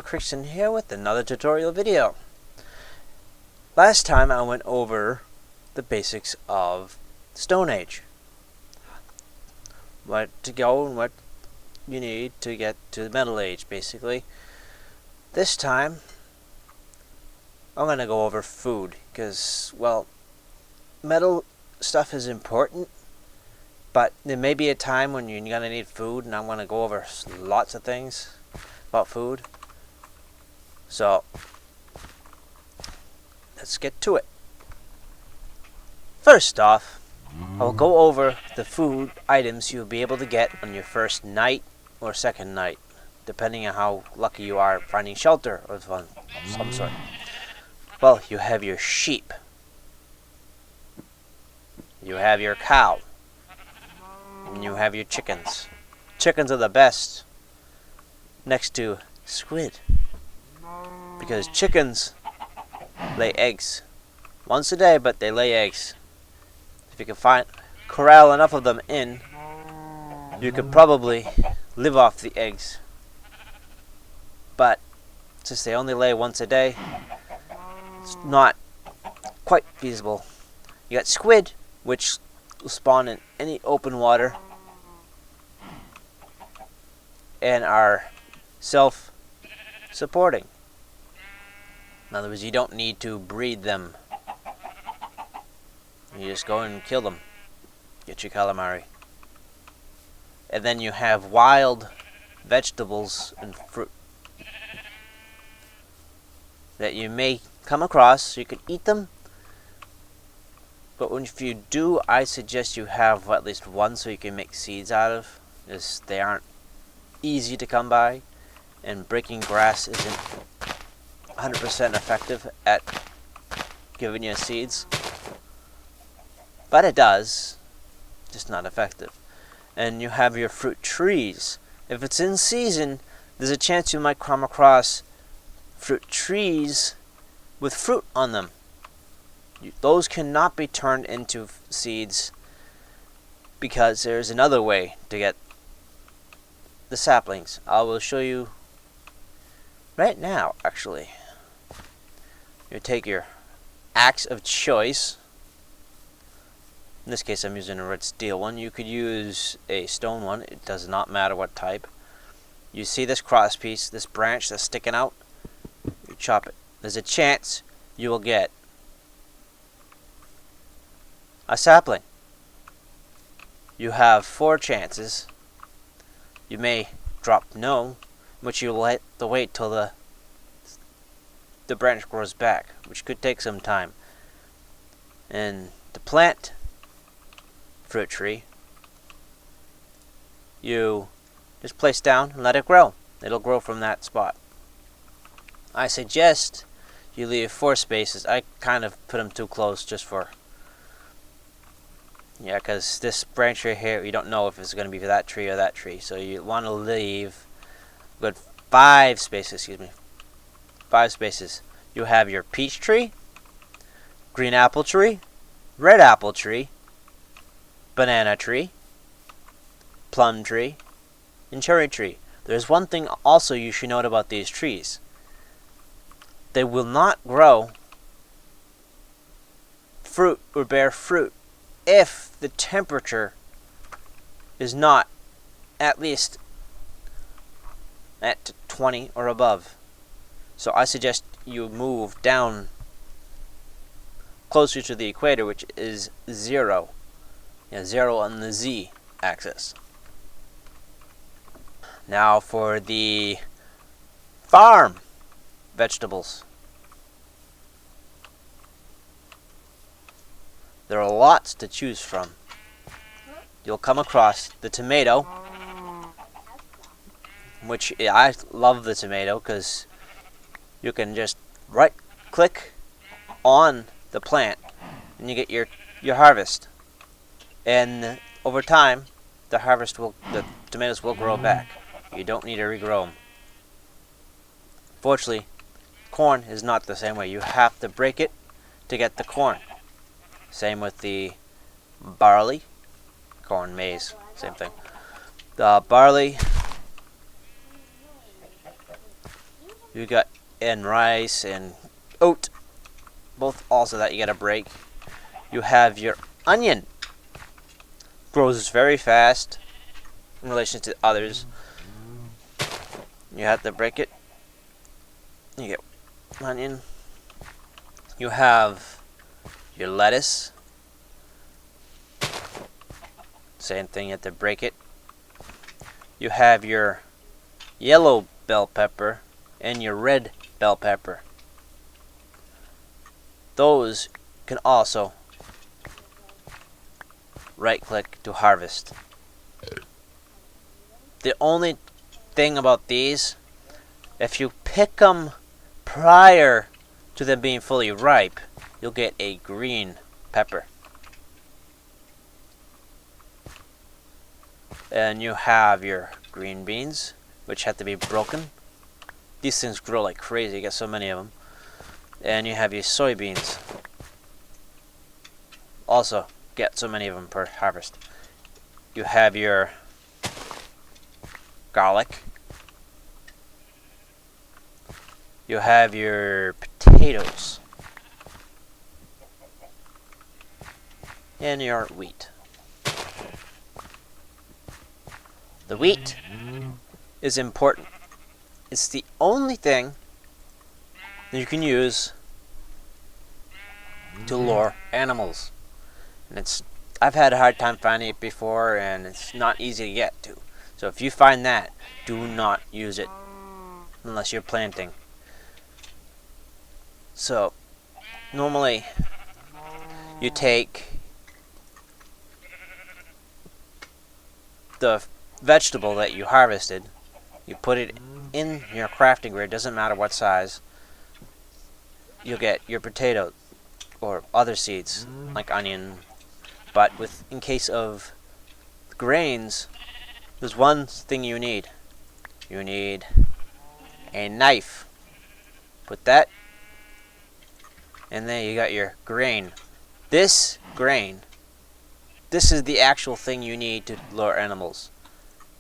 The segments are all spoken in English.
TerrafirmaCraft here with another tutorial video. Last time I went over the basics of Stone Age. What to go and what you need to get to the Metal Age, basically. This time I'm going to go over food because, well, metal stuff is important, but there may be a time when you're going to need food, and I'm going to go over lots of things about food. So let's get to it. First off, I'll go over the food items you'll be able to get on your first night or second night, depending on how lucky you are finding shelter of some sort. Well, you have your sheep. You have your cow. And you have your chickens. Chickens are the best next to squid, because chickens lay eggs once a day, but they lay eggs. If you can corral enough of them in, you could probably live off the eggs. But since they only lay once a day, it's not quite feasible. You got squid, which will spawn in any open water and are self-supporting. In other words, you don't need to breed them. You just go and kill them. Get your calamari. And then you have wild vegetables and fruit that you may come across. You can eat them, but if you do, I suggest you have at least one so you can make seeds out of, as they aren't easy to come by, and breaking grass isn't 100% effective at giving you seeds. But it does, just not effective. And you have your fruit trees. If it's in season, there's a chance you might come across fruit trees with fruit on them. Those cannot be turned into seeds, because there's another way to get the saplings. I will show you right now, actually. You take your axe of choice. In this case, I'm using a red steel one. You could use a stone one. It does not matter what type. You see this cross piece, this branch that's sticking out? You chop it. There's a chance you will get a sapling. You have 4 chances. You may drop no, which you will have to wait till the branch grows back, which could take some time. And to plant fruit tree, you just place down and let it grow. It'll grow from that spot. I suggest you leave 4 spaces. I kind of put them too close just for, yeah, because this branch right here, you don't know if it's going to be that tree or that tree. So you want to leave a good 5 spaces, excuse me. 5 spaces. You have your peach tree, green apple tree, red apple tree, banana tree, plum tree, and cherry tree. There's one thing also you should note about these trees. They will not grow fruit or bear fruit if the temperature is not at least at 20 or above. So I suggest you move down closer to the equator, which is 0. Yeah, 0 on the Z axis. Now for the farm vegetables. There are lots to choose from. You'll come across the tomato, which I love the tomato because you can just right click on the plant and you get your harvest. And over time, the tomatoes will grow back. You don't need to regrow them. Fortunately, corn is not the same way. You have to break it to get the corn. Same with the barley, corn, maize, same thing. The barley, You got and rice and oat, both also that you gotta break. You have your onion, grows very fast in relation to others. You have to break it. You get onion. You have your lettuce. Same thing, you have to break it. You have your yellow bell pepper and your red bell pepper. Those can also right click to harvest. The only thing about these, if you pick them prior to them being fully ripe, you'll get a green pepper. And you have your green beans, which have to be broken. These things grow like crazy, you get so many of them. And you have your soybeans. Also get so many of them per harvest. You have your garlic. You have your potatoes. And your wheat. The wheat is important. It's the only thing that you can use to lure animals. And I've had a hard time finding it before, and it's not easy to get to. So if you find that, do not use it unless you're planting. So normally you take the vegetable that you harvested, you put it in your crafting grid, doesn't matter what size. You'll get your potato or other seeds like onion. But in case of grains, there's one thing you need. You need a knife. Put that, and then you got your grain. This grain, this is the actual thing you need to lure animals.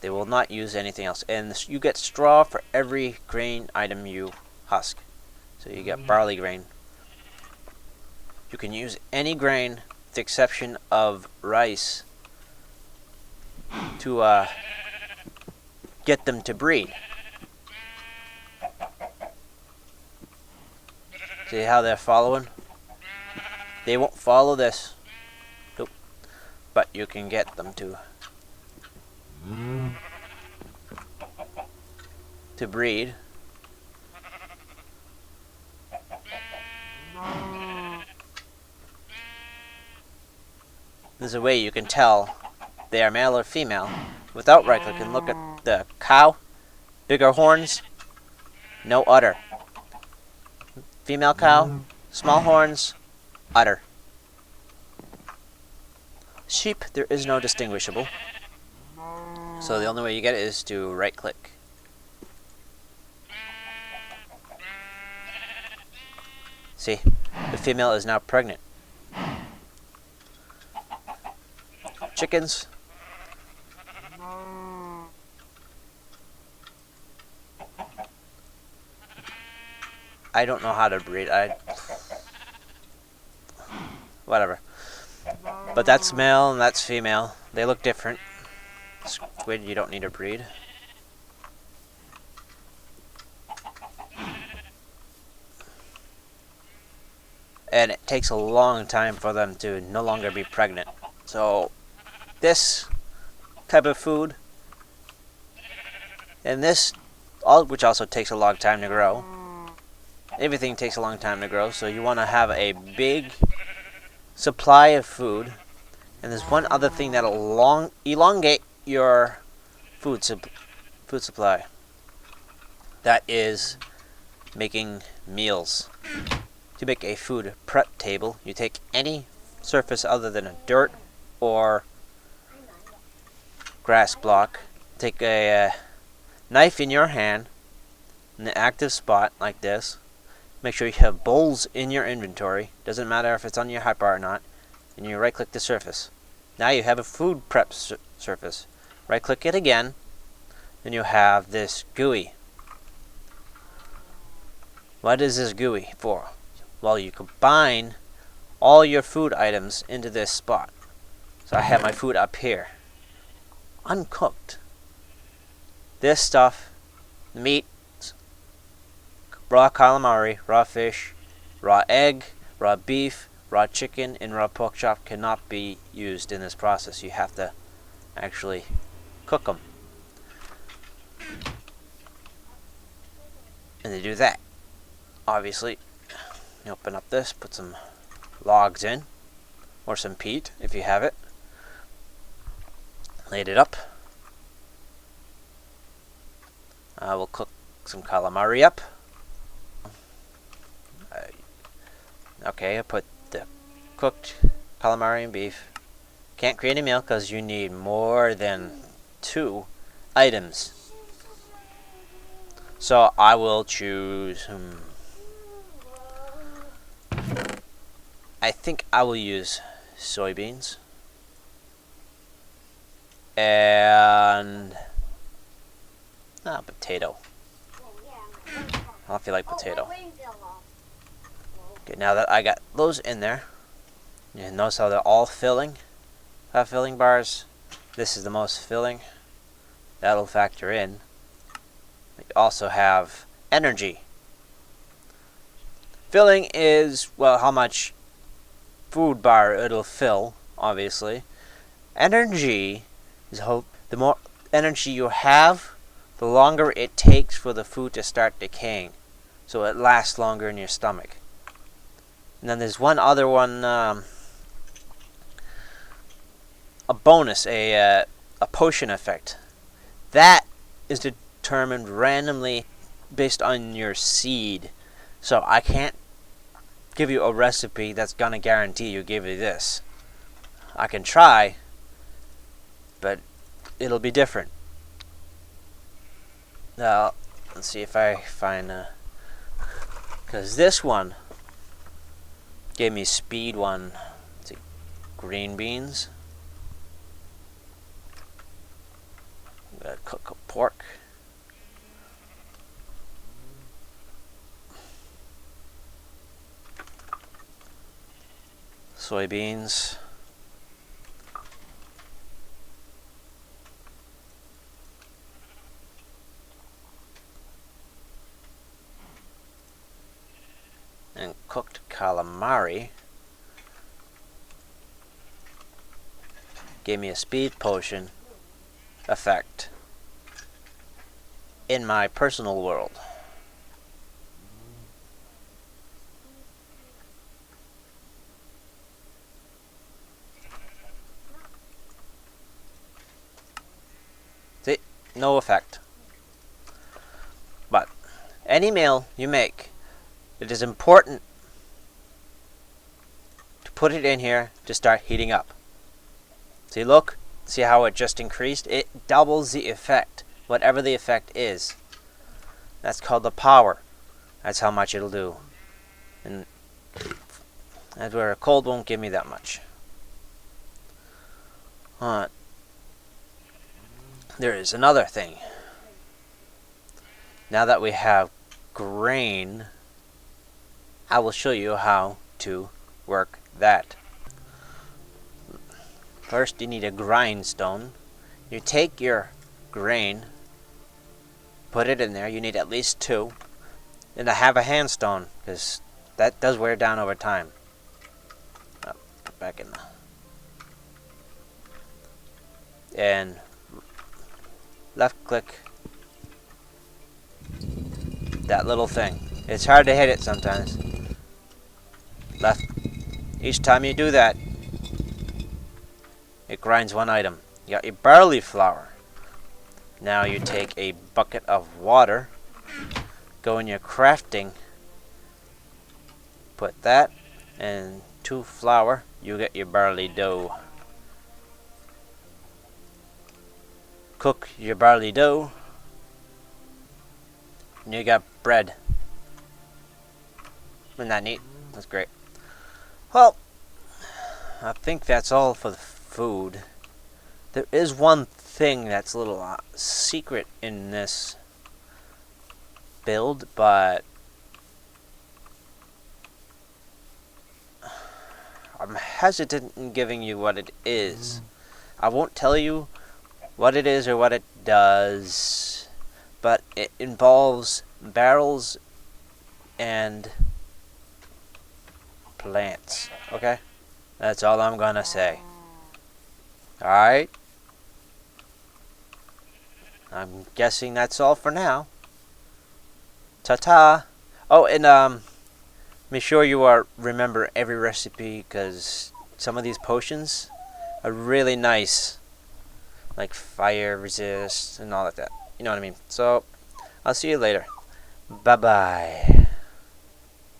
They will not use anything else. And you get straw for every grain item you husk. So you get barley grain. You can use any grain with the exception of rice to get them to breed. See how they're following? They won't follow this. Nope. But you can get them to breed. There's a way you can tell they are male or female without right clicking. Look at the cow, bigger horns, no udder. Female cow, small horns, udder. Sheep, there is no distinguishable. So the only way you get it is to right click. See, the female is now pregnant. Chickens. I don't know how to breed. Whatever. But that's male and that's female. They look different. Squid, you don't need to breed. And it takes a long time for them to no longer be pregnant. So this type of food and this, which also takes a long time to grow. Everything takes a long time to grow, so you want to have a big supply of food. And there's one other thing that'll elongate your food supply. That is making meals. To make a food prep table, you take any surface other than a dirt or grass block. Take a knife in your hand in the active spot like this. Make sure you have bowls in your inventory. Doesn't matter if it's on your hotbar or not. And you right click the surface. Now you have a food prep surface. Right click it again. Then you have this GUI. What is this GUI for? Well, you combine all your food items into this spot. So I have my food up here, uncooked. This stuff, meat, raw calamari, raw fish, raw egg, raw beef, raw chicken, and raw pork chop cannot be used in this process. You have to actually cook them. And to do that, obviously, you open up this, put some logs in, or some peat if you have it. Laid it up. We'll cook some calamari up. Okay, I put the cooked calamari and beef. Can't create a meal because you need more than 2 items. So I will choose. I think I will use soybeans and potato. I don't feel like potato. Okay, now that I got those in there, you notice how they're all filling. Have filling bars. This is the most filling. That'll factor in. We also have energy. Filling is, well, how much food bar it'll fill, obviously. Energy is hope. The more energy you have, the longer it takes for the food to start decaying. So it lasts longer in your stomach. And then there's one other one, a bonus, a potion effect. That is determined randomly based on your seed. So I can't give you a recipe that's gonna guarantee you give you this. I can try, but it'll be different. Now, let's see if I find because this one gave me speed 1. Let's see, green beans. I'm gonna cook up pork. Soybeans. And cooked calamari. Gave me a speed potion effect in my personal world. See? No effect. But any meal you make, it is important to put it in here to start heating up. See, look. See how it just increased? It doubles the effect, whatever the effect is. That's called the power. That's how much it'll do. And that's where a cold won't give me that much. There is another thing. Now that we have grain, I will show you how to work that. First, you need a grindstone. You take your grain, put it in there. You need at least 2. And I have a handstone, because that does wear down over time. Put back in there. And left click that little thing. It's hard to hit it sometimes. Left. Each time you do that, it grinds 1 item. You got your barley flour. Now you take a bucket of water, go in your crafting, put that, and 2 flour, you get your barley dough. Cook your barley dough, and you got bread. Isn't that neat? That's great. Well, I think that's all for the food. There is one thing that's a little secret in this build, but hesitant in giving you what it is. I won't tell you what it is or what it does, but it involves barrels and plants. Okay? That's all I'm gonna say. Alright? I'm guessing that's all for now. Ta-ta! Oh, and make sure you remember every recipe, because some of these potions are really nice. Like fire resist and all like that. You know what I mean? So, I'll see you later. Bye-bye.